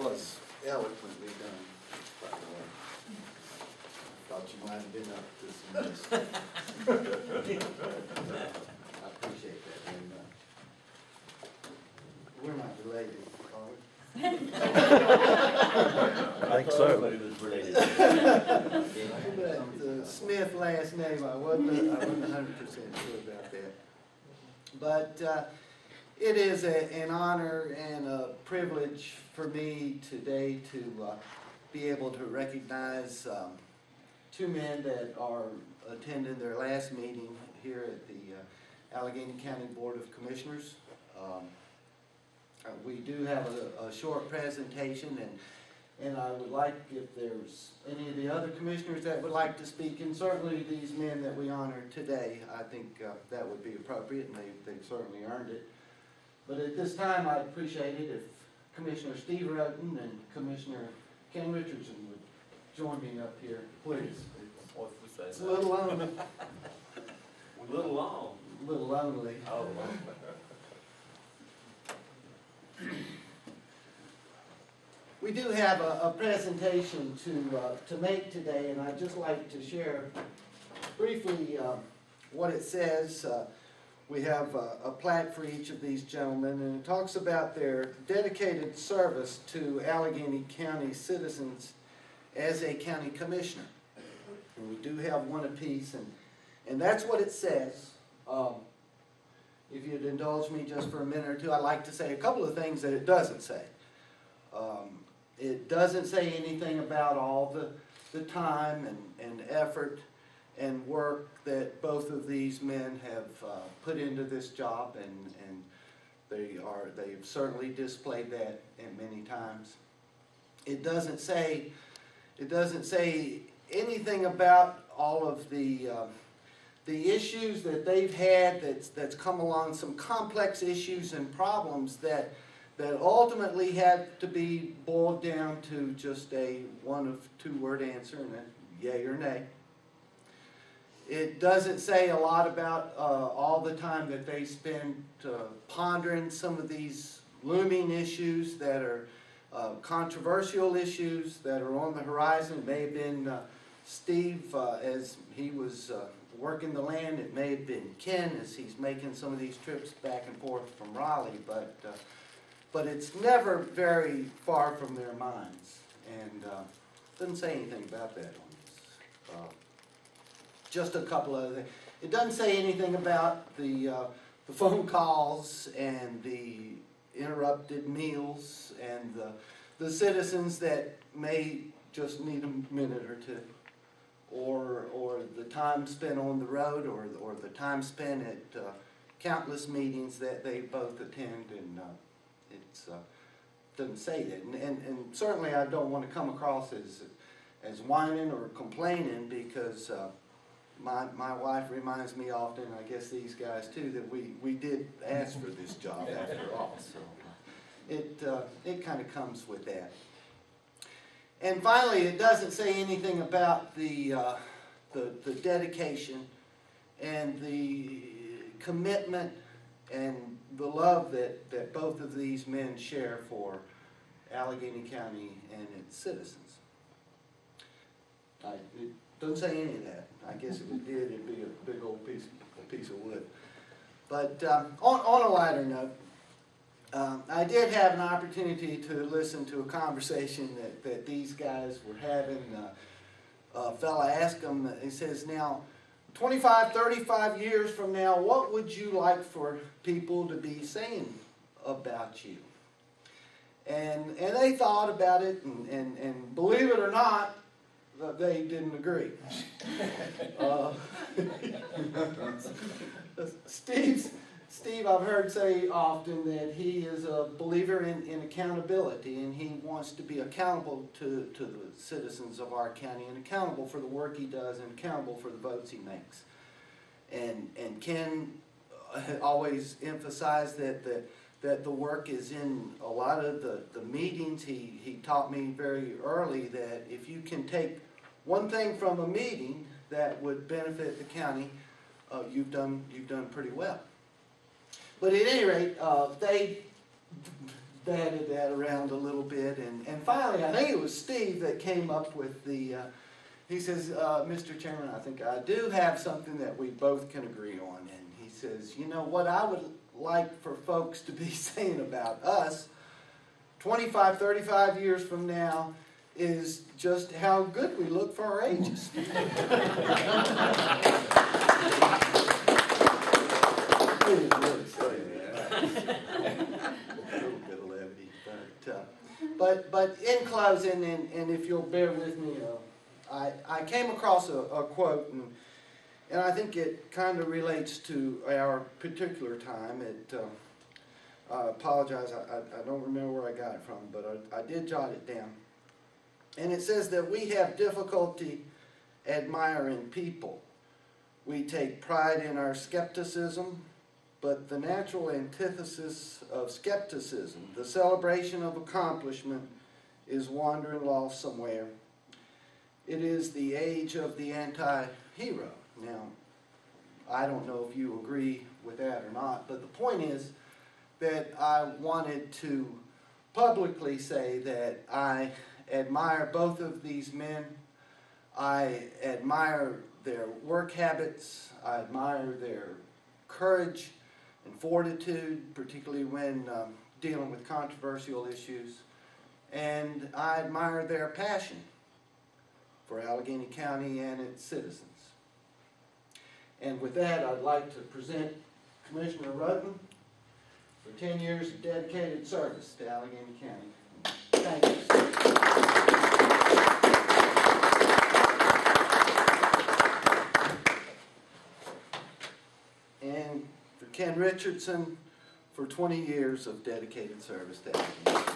was eloquently done, by the way. Thought you might have been up to some of this. I appreciate that very much. We're not related, are we? I think so. But Smith last name, I wasn't 100% sure about that. But it is an honor and a privilege for me today to be able to recognize two men that are attending their last meeting here at the Alleghany County Board of Commissioners. We do have a short presentation, and I would like, if there's any of the other commissioners that would like to speak, and certainly these men that we honor today, I think that would be appropriate, and they've certainly earned it. But at this time, I'd appreciate it if Commissioner Steve Roten and Commissioner Ken Richardson would join me up here, please. It's a little lonely. A little long. A little lonely. Oh. We do have a presentation to make today, and I'd just like to share briefly what it says. We have a plaque for each of these gentlemen, and it talks about their dedicated service to Alleghany County citizens as a county commissioner. And we do have one apiece, and that's what it says. If you'd indulge me just for a minute or two, I'd like to say a couple of things that it doesn't say. It doesn't say anything about all the time and effort and work that both of these men have put into this job, and they've certainly displayed that in many times. It doesn't say anything about all of the issues that they've had that's come along, some complex issues and problems that ultimately had to be boiled down to just a one of two word answer, and a yay or nay. It doesn't say a lot about all the time that they spend pondering some of these looming issues that are controversial issues that are on the horizon. It may have been Steve as he was working the land. It may have been Ken as he's making some of these trips back and forth from Raleigh, but it's never very far from their minds, and doesn't say anything about that on this. Just a couple of things. It doesn't say anything about the phone calls and the interrupted meals and the citizens that may just need a minute or two, or the time spent on the road, or the time spent at countless meetings that they both attend, and it doesn't say that. And certainly I don't want to come across as whining or complaining, because my wife reminds me often, I guess these guys too, that we did ask for this job after all. So it kind of comes with that. And finally, it doesn't say anything about the dedication and the commitment and the love that both of these men share for Alleghany County and its citizens. It doesn't say any of that. I guess if it did, it'd be a big old piece of wood. But on a lighter note, I did have an opportunity to listen to a conversation that these guys were having. A fella asked him, he says, now, 25, 35 years from now, what would you like for people to be saying about you? And they thought about it, and believe it or not, they didn't agree. Steve, I've heard say often that he is a believer in accountability, and he wants to be accountable to the citizens of our county, and accountable for the work he does, and accountable for the votes he makes. And Ken always emphasized that the work is in a lot of the meetings. He taught me very early that if you can take one thing from a meeting that would benefit the county, you've done pretty well. But at any rate, they batted that around a little bit, and finally, I think it was Steve that came up with the, he says, Mr. Chairman, I think I do have something that we both can agree on, and he says, you know, what I would like for folks to be saying about us 25, 35 years from now is just how good we look for our ages. But in closing, and if you'll bear with me, I came across a quote, and I think it kind of relates to our particular time. I apologize, I don't remember where I got it from, but I did jot it down. And it says that we have difficulty admiring people. We take pride in our skepticism, but the natural antithesis of skepticism, the celebration of accomplishment, is wandering lost somewhere. It is the age of the anti-hero. Now, I don't know if you agree with that or not, but the point is that I wanted to publicly say that I admire both of these men. I admire their work habits. I admire their courage and fortitude, particularly when dealing with controversial issues. And I admire their passion for Alleghany County and its citizens. And with that, I'd like to present Commissioner Roten for 10 years of dedicated service to Alleghany County. Thank you. And for Ken Richardson for 20 years of dedicated service to Alleghany.